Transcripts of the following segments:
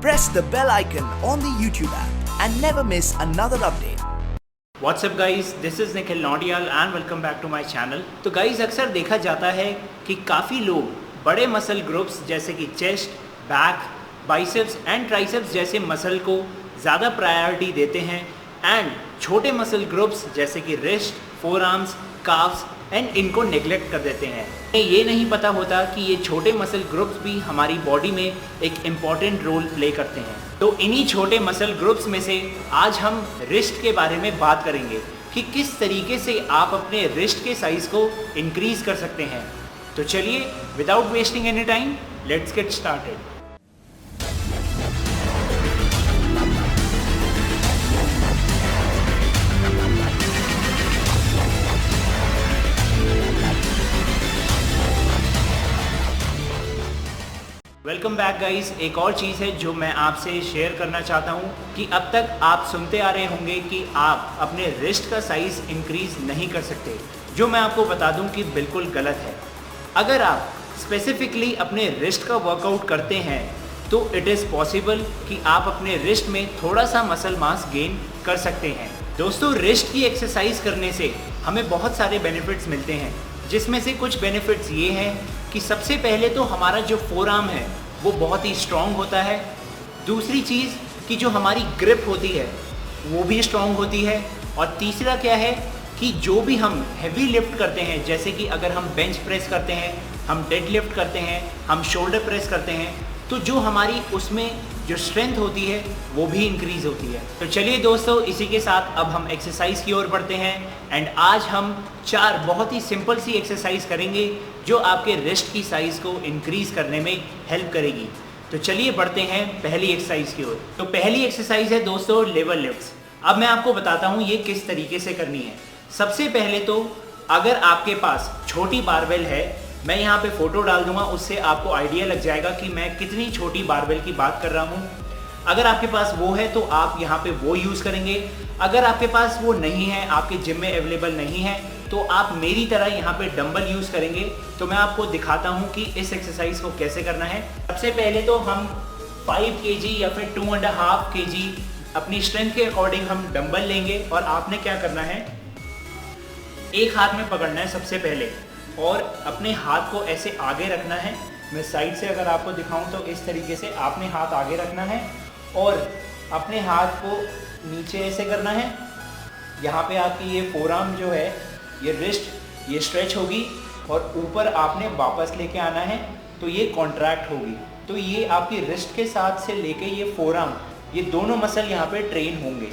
Press the bell icon on the YouTube app and never miss another update. What's up guys, this is Nikhil Naudiyal and welcome back to my channel। तो guys अक्सर देखा जाता है कि काफ़ी लोग बड़े मसल ग्रुप्स जैसे कि chest, back, biceps and triceps जैसे मसल को ज़्यादा प्रायोरिटी देते हैं एंड छोटे मसल ग्रुप्स जैसे कि wrist, four arms, carbs and इनको नेग्लेक्ट कर देते हैं। ये नहीं पता होता कि ये छोटे मसल ग्रुप्स भी हमारी बॉडी में एक इम्पॉर्टेंट रोल प्ले करते हैं। तो इन्हीं छोटे मसल ग्रुप्स में से आज हम रिस्ट के बारे में बात करेंगे कि किस तरीके से आप अपने रिस्ट के साइज़ को इंक्रीज़ कर सकते हैं। तो चलिए without wasting any time let's get started. Welcome back guys. एक और चीज़ है जो मैं आपसे शेयर करना चाहता हूँ कि अब तक आप सुनते आ रहे होंगे कि आप अपने रिस्ट का साइज़ इंक्रीज़ नहीं कर सकते, जो मैं आपको बता दूँ कि बिल्कुल गलत है। अगर आप स्पेसिफिकली अपने रिस्ट का वर्कआउट करते हैं तो इट इज़ पॉसिबल कि आप अपने रिस्ट में थोड़ा सा मसल मास गेन कर सकते हैं। दोस्तों, रिस्ट की एक्सरसाइज करने से हमें बहुत सारे बेनिफिट्स मिलते हैं, जिसमें से कुछ बेनिफिट्स ये हैं कि सबसे पहले तो हमारा जो फोर आर्म है वो बहुत ही स्ट्रॉन्ग होता है। दूसरी चीज़ कि जो हमारी ग्रिप होती है वो भी स्ट्रॉन्ग होती है। और तीसरा क्या है कि जो भी हम हैवी लिफ्ट करते हैं, जैसे कि अगर हम बेंच प्रेस करते हैं, हम डेड लिफ्ट करते हैं, हम शोल्डर प्रेस करते हैं, तो जो हमारी उसमें जो स्ट्रेंथ होती है वो भी इंक्रीज़ होती है। तो चलिए दोस्तों, इसी के साथ अब हम एक्सरसाइज की ओर बढ़ते हैं एंड आज हम 4 बहुत ही सिंपल सी एक्सरसाइज करेंगे जो आपके रिस्ट की साइज़ को इंक्रीज़ करने में हेल्प करेगी। तो चलिए बढ़ते हैं पहली एक्सरसाइज की ओर। तो पहली एक्सरसाइज है दोस्तों लेवर लिफ्ट्स। अब मैं आपको बताता हूँ ये किस तरीके से करनी है। सबसे पहले तो अगर आपके पास छोटी बारबेल है, मैं यहाँ पे फोटो डाल दूंगा, उससे आपको आइडिया लग जाएगा कि मैं कितनी छोटी बारबेल की बात कर रहा हूँ। अगर आपके पास वो है तो आप यहाँ पे वो यूज़ करेंगे। अगर आपके पास वो नहीं है, आपके जिम में अवेलेबल नहीं है, तो आप मेरी तरह यहाँ पे डंबल यूज़ करेंगे। तो मैं आपको दिखाता हूँ कि इस एक्सरसाइज को कैसे करना है। सबसे पहले तो हम 5 kg या फिर 2.5 kg अपनी स्ट्रेंथ के अकॉर्डिंग हम डंबल लेंगे और आपने क्या करना है, एक हाथ में पकड़ना है सबसे पहले और अपने हाथ को ऐसे आगे रखना है। मैं साइड से अगर आपको दिखाऊं तो इस तरीके से आपने हाथ आगे रखना है और अपने हाथ को नीचे ऐसे करना है। यहाँ पे आपकी ये फोरआर्म जो है, ये रिस्ट, ये स्ट्रेच होगी और ऊपर आपने वापस लेके आना है तो ये कॉन्ट्रैक्ट होगी। तो ये आपकी रिस्ट के साथ से लेके ये फोरआर्म, ये दोनों मसल यहाँ पे ट्रेन होंगे।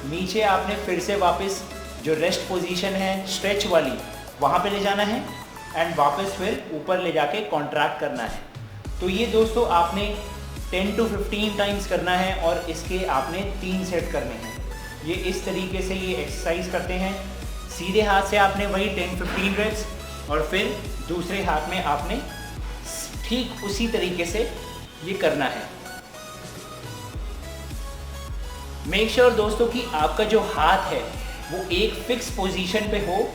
नीचे आपने फिर से वापस जो रेस्ट पोजीशन है स्ट्रेच वाली, वहाँ पे ले जाना है एंड वापस फिर ऊपर ले जाके कॉन्ट्रैक्ट करना है। तो ये दोस्तों आपने 10 to 15 टाइम्स करना है और इसके आपने 3 सेट करने हैं। ये इस तरीके से ये एक्सरसाइज करते हैं। सीधे हाथ से आपने वही 10-15 रेप्स और फिर दूसरे हाथ में आपने ठीक उसी तरीके से ये करना है। मेक श्योर दोस्तों कि आपका जो हाथ है वो एक फिक्स पोजीशन पे हो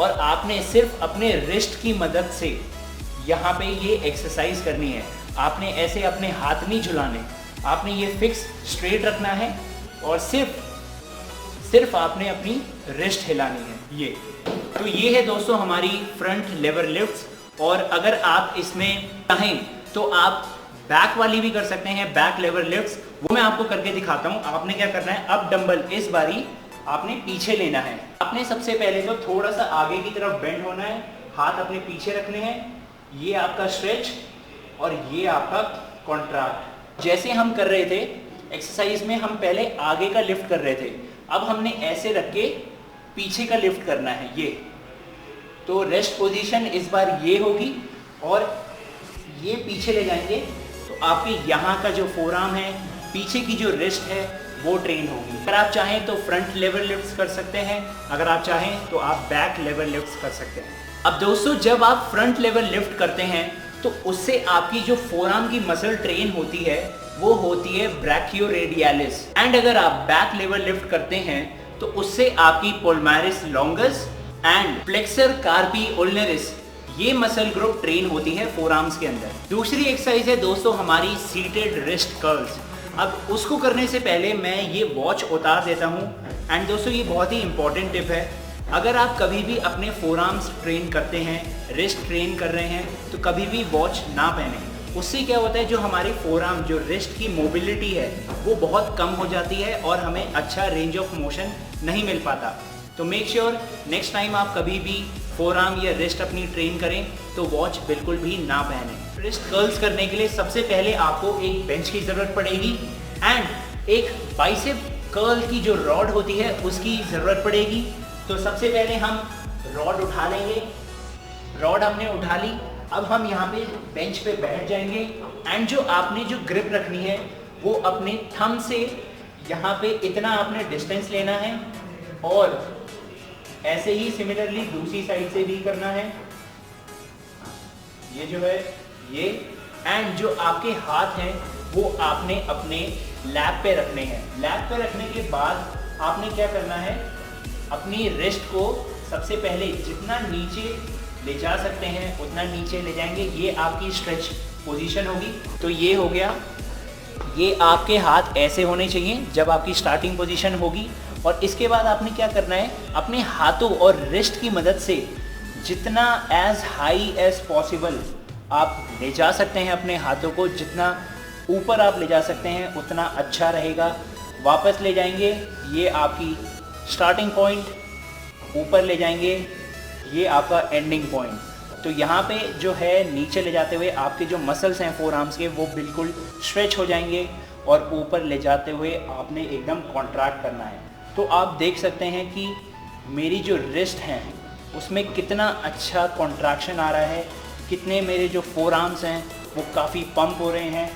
और आपने सिर्फ अपने रिस्ट की मदद से यहाँ पे ये एक्सरसाइज करनी है। आपने ऐसे अपने हाथ नहीं झुलाने, आपने ये फिक्स स्ट्रेट रखना है और सिर्फ आपने अपनी रिस्ट हिलानी है। ये तो ये है दोस्तों हमारी फ्रंट लेवर लिफ्ट्स। और अगर आप इसमें चाहें तो आप बैक वाली भी कर सकते हैं, बैक लेवर लिफ्ट्स, वो मैं आपको करके दिखाता हूँ। आपने क्या करना है, अब डंबल इस बारी आपने पीछे लेना है। आपने सबसे पहले तो थोड़ा सा आगे की तरफ बेंड होना है, हाथ अपने पीछे रखने हैं, ये आपका स्ट्रेच और ये आपका कॉन्ट्रैक्ट। जैसे हम कर रहे थे एक्सरसाइज में, हम पहले आगे का लिफ्ट कर रहे थे, अब हमने ऐसे रख के पीछे का लिफ्ट करना है। ये तो रेस्ट पोजीशन इस बार ये होगी और ये पीछे ले जाएंगे तो आपके यहाँ का जो फोरआर्म है, पीछे की जो रिस्ट है वो ट्रेन होगी। अगर आप चाहें तो फ्रंट लेवर लिफ्ट्स कर सकते हैं, अगर आप चाहें तो आप बैक लेवर लिफ्ट्स कर सकते हैं। अब दोस्तों, जब आप फ्रंट लेवर लिफ्ट करते हैं तो उससे आपकी जो फोरआर्म की मसल ट्रेन होती है वो होती है ब्रैकियोरेडियलिस। एंड अगर आप बैक लेवर लिफ्ट करते हैं तो उससे आपकी पोलमैरिस लॉन्गस एंड फ्लेक्सर कार्पी उल्नरिस, ये मसल ग्रुप ट्रेन होती है फोरआर्म्स के अंदर। दूसरी एक्सरसाइज है दोस्तों हमारी सीटेड रिस्ट कर्ल्स। अब उसको करने से पहले मैं ये वॉच उतार देता हूँ। एंड दोस्तों ये बहुत ही इंपॉर्टेंट टिप है, अगर आप कभी भी अपने फोर आर्म्स ट्रेन करते हैं, रिस्ट ट्रेन कर रहे हैं, तो कभी भी वॉच ना पहने। उससे क्या होता है, जो हमारे फोर आर्म, जो रिस्ट की मोबिलिटी है वो बहुत कम हो जाती है और हमें अच्छा रेंज ऑफ मोशन नहीं मिल पाता। तो मेक श्योर नेक्स्ट टाइम आप कभी भी फोर आर्म या रिस्ट अपनी ट्रेन करें तो वॉच बिल्कुल भी ना पहने। रिस्ट कर्ल्स करने के लिए सबसे पहले आपको एक बेंच की ज़रूरत पड़ेगी एंड एक बाइसेप कर्ल की जो रॉड होती है उसकी ज़रूरत पड़ेगी। तो सबसे पहले हम रॉड उठा लेंगे। रॉड हमने उठा ली, अब हम यहाँ पे बेंच पे बैठ जाएंगे एंड जो आपने जो ग्रिप रखनी है वो अपने थंब से यहाँ पे इतना आपने डिस्टेंस लेना है और ऐसे ही सिमिलरली दूसरी साइड से भी करना है। ये जो है ये, एंड जो आपके हाथ हैं वो आपने अपने लैप पे रखने हैं। लैप पे रखने के बाद आपने क्या करना है, अपनी रिस्ट को सबसे पहले जितना नीचे ले जा सकते हैं उतना नीचे ले जाएंगे। ये आपकी स्ट्रेच पोजीशन होगी। तो ये हो गया, ये आपके हाथ ऐसे होने चाहिए जब आपकी स्टार्टिंग पोजीशन होगी। और इसके बाद आपने क्या करना है, अपने हाथों और रिस्ट की मदद से जितना एज हाई एज पॉसिबल आप ले जा सकते हैं अपने हाथों को, जितना ऊपर आप ले जा सकते हैं उतना अच्छा रहेगा। वापस ले जाएंगे, ये आपकी स्टार्टिंग पॉइंट, ऊपर ले जाएंगे, ये आपका एंडिंग पॉइंट। तो यहाँ पे जो है नीचे ले जाते हुए आपके जो मसल्स हैं फोर आर्म्स के वो बिल्कुल स्ट्रेच हो जाएंगे और ऊपर ले जाते हुए आपने एकदम कॉन्ट्रैक्ट करना है। तो आप देख सकते हैं कि मेरी जो रिस्ट हैं उसमें कितना अच्छा कॉन्ट्रैक्शन आ रहा है, कितने मेरे जो फोर आर्म्स हैं वो काफ़ी पंप हो रहे हैं।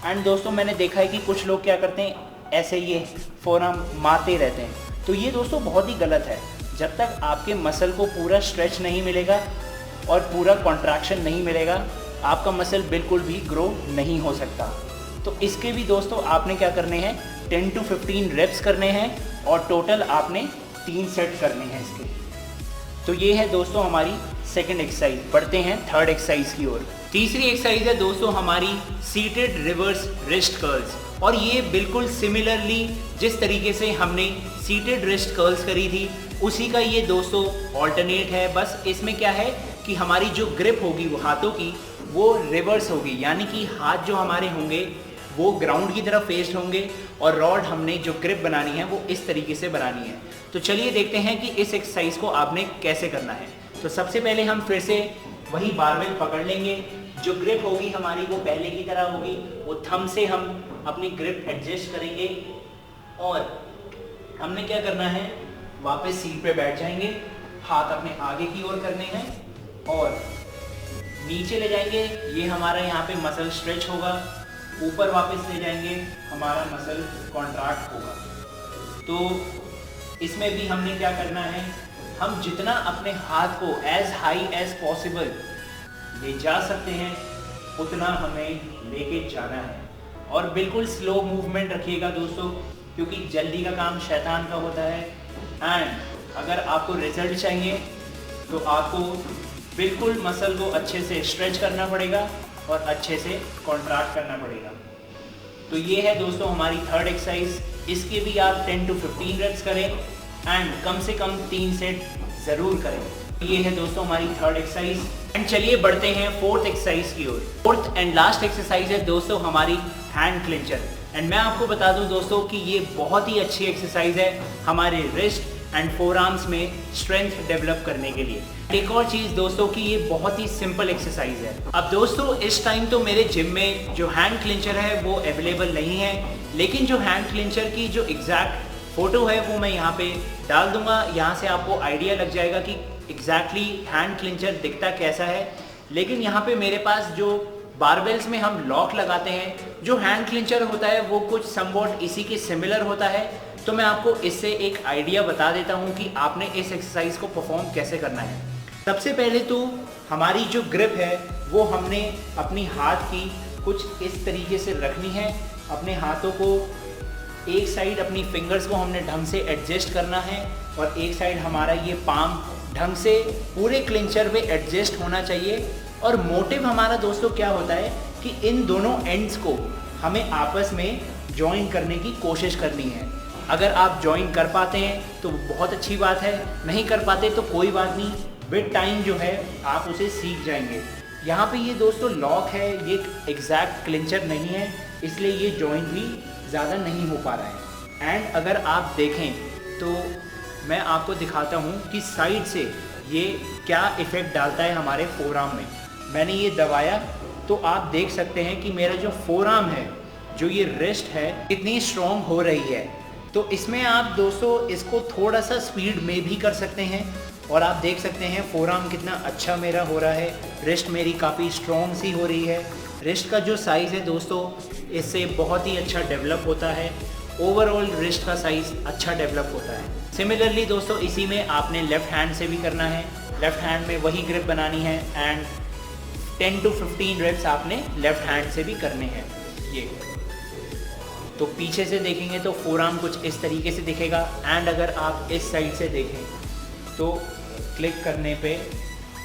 एंड दोस्तों मैंने देखा है कि कुछ लोग क्या करते हैं, ऐसे ये फोर आर्म मारते रहते हैं। तो ये दोस्तों बहुत ही गलत है। जब तक आपके मसल को पूरा स्ट्रेच नहीं मिलेगा और पूरा कॉन्ट्रैक्शन नहीं मिलेगा, आपका मसल बिल्कुल भी ग्रो नहीं हो सकता। तो इसके भी दोस्तों आपने क्या करने हैं, 10 to 15 रेप्स करने हैं और टोटल आपने 3 सेट करने हैं इसके। तो ये है दोस्तों हमारी सेकंड एक्सरसाइज। बढ़ते हैं थर्ड एक्सरसाइज की ओर। तीसरी एक्सरसाइज है दोस्तों हमारी सीटेड रिवर्स रिस्ट कर्ल्स। और ये बिल्कुल सिमिलरली जिस तरीके से हमने सीटेड रिस्ट कर्ल्स करी थी उसी का ये दोस्तों ऑल्टरनेट है। बस इसमें क्या है कि हमारी जो ग्रिप होगी वो हाथों की वो रिवर्स होगी, यानी कि हाथ जो हमारे होंगे वो ग्राउंड की तरफ फेस्ड होंगे और रॉड हमने जो ग्रिप बनानी है वो इस तरीके से बनानी है। तो चलिए देखते हैं कि इस एक्सरसाइज को आपने कैसे करना है। तो सबसे पहले हम फिर से वही बारबेल पकड़ लेंगे। जो ग्रिप होगी हमारी वो पहले की तरह होगी, वो थंब से हम अपनी ग्रिप एडजस्ट करेंगे और हमने क्या करना है, वापस सीट पे बैठ जाएंगे, हाथ अपने आगे की ओर करने हैं और नीचे ले जाएंगे। ये हमारा यहाँ पे मसल स्ट्रेच होगा, ऊपर वापस ले जाएंगे, हमारा मसल कॉन्ट्रैक्ट होगा। तो इसमें भी हमने क्या करना है, हम जितना अपने हाथ को एज हाई एज पॉसिबल ले जा सकते हैं उतना हमें लेके जाना है। और बिल्कुल स्लो मूवमेंट रखिएगा दोस्तों, क्योंकि जल्दी का काम शैतान का होता है। एंड अगर आपको रिजल्ट चाहिए तो आपको बिल्कुल मसल को अच्छे से स्ट्रेच करना पड़ेगा और अच्छे से कॉन्ट्रैक्ट करना पड़ेगा। तो ये है दोस्तों हमारी थर्ड एक्सरसाइज। इसके भी आप 10 to 15 रेप्स करें एंड कम से कम 3 सेट ज़रूर करें। ये है दोस्तों हमारी थर्ड एक्सरसाइज। एंड चलिए बढ़ते हैं फोर्थ एक्सरसाइज की ओर। फोर्थ एंड लास्ट एक्सरसाइज है दोस्तों हमारी हैंड क्लिंचर। एंड मैं आपको बता दूं दोस्तों कि ये बहुत ही अच्छी एक्सरसाइज है हमारे रिस्ट एंड फोर आर्म्स में स्ट्रेंथ डेवलप करने के लिए। एक और चीज़ दोस्तों कि ये बहुत ही सिंपल एक्सरसाइज है। अब दोस्तों इस टाइम तो मेरे जिम में जो हैंड क्लिंचर है वो अवेलेबल नहीं है, लेकिन जो हैंड क्लिंचर की जो एग्जैक्ट फोटो है वो मैं यहाँ पे डाल दूंगा। यहाँ से आपको आइडिया लग जाएगा कि एग्जैक्टली हैंड क्लिंचर दिखता कैसा है। लेकिन यहाँ पे मेरे पास जो बारबेल्स में हम लॉक लगाते हैं, जो हैंड क्लिंचर होता है वो कुछ समवॉट इसी के सिमिलर होता है। तो मैं आपको इससे एक आइडिया बता देता हूँ कि आपने इस एक्सरसाइज को परफॉर्म कैसे करना है। सबसे पहले तो हमारी जो ग्रिप है वो हमने अपनी हाथ की कुछ इस तरीके से रखनी है। अपने हाथों को एक साइड अपनी फिंगर्स को हमने ढंग से एडजस्ट करना है और एक साइड हमारा ये पाम ढंग से पूरे क्लिंचर पे एडजस्ट होना चाहिए। और मोटिव हमारा दोस्तों क्या होता है कि इन दोनों एंड्स को हमें आपस में ज्वाइन करने की कोशिश करनी है। अगर आप ज्वाइन कर पाते हैं तो बहुत अच्छी बात है, नहीं कर पाते तो कोई बात नहीं, विद टाइम जो है आप उसे सीख जाएंगे। यहाँ पे ये दोस्तों लॉक है, ये एग्जैक्ट क्लिंचर नहीं है, इसलिए ये जॉइंट भी ज़्यादा नहीं हो पा रहा है। एंड अगर आप देखें तो मैं आपको दिखाता हूँ कि साइड से ये क्या इफ़ेक्ट डालता है हमारे फोरआर्म में। मैंने ये दबाया तो आप देख सकते हैं कि मेरा जो फोरआर्म है, जो ये रिस्ट है, कितनी स्ट्रॉन्ग हो रही है। तो इसमें आप दोस्तों इसको थोड़ा सा स्पीड में भी कर सकते हैं और आप देख सकते हैं फोरआर्म कितना अच्छा मेरा हो रहा है, रिस्ट मेरी काफ़ी स्ट्रॉन्ग सी हो रही है। रिस्ट का जो साइज़ है दोस्तों, इससे बहुत ही अच्छा डेवलप होता है, ओवरऑल रिस्ट का साइज़ अच्छा डेवलप होता है। सिमिलरली दोस्तों इसी में आपने लेफ़्ट हैंड से भी करना है, लेफ़्ट हैंड में वही ग्रिप बनानी है एंड 10 to 15 रेप्स आपने लेफ़्ट हैंड से भी करने हैं। ये तो पीछे से देखेंगे तो फोरआर्म कुछ इस तरीके से दिखेगा एंड अगर आप इस साइड से देखें तो क्लिक करने पे,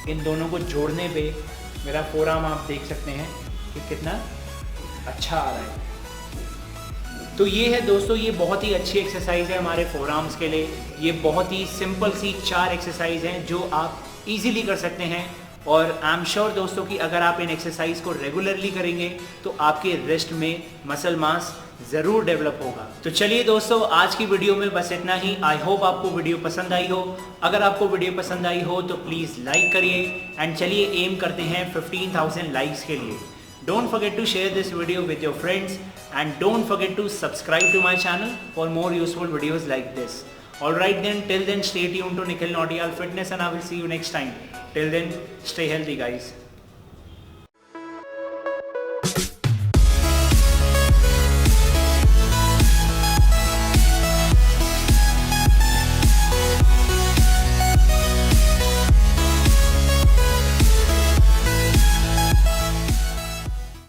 इन दोनों को जोड़ने पे मेरा फोरआर्म आप देख सकते हैं कि कितना अच्छा आ रहा है। तो ये है दोस्तों, ये बहुत ही अच्छी एक्सरसाइज है हमारे फोरआर्म्स के लिए। ये बहुत ही सिंपल सी 4 एक्सरसाइज हैं जो आप इजीली कर सकते हैं और आई एम श्योर दोस्तों कि अगर आप इन एक्सरसाइज को रेगुलरली करेंगे तो आपके रिस्ट में मसल मास ज़रूर डेवलप होगा। तो चलिए दोस्तों, आज की वीडियो में बस इतना ही। आई होप आपको वीडियो पसंद आई हो। अगर आपको वीडियो पसंद आई हो तो प्लीज़ लाइक करिए एंड चलिए एम करते हैं 15,000 लाइक्स के लिए। Don't forget to share this video with your friends and don't forget to subscribe to my channel for more useful videos like this. Alright then, till then stay tuned to Nikhil Nautiyal Fitness and I will see you next time. Till then, stay healthy guys.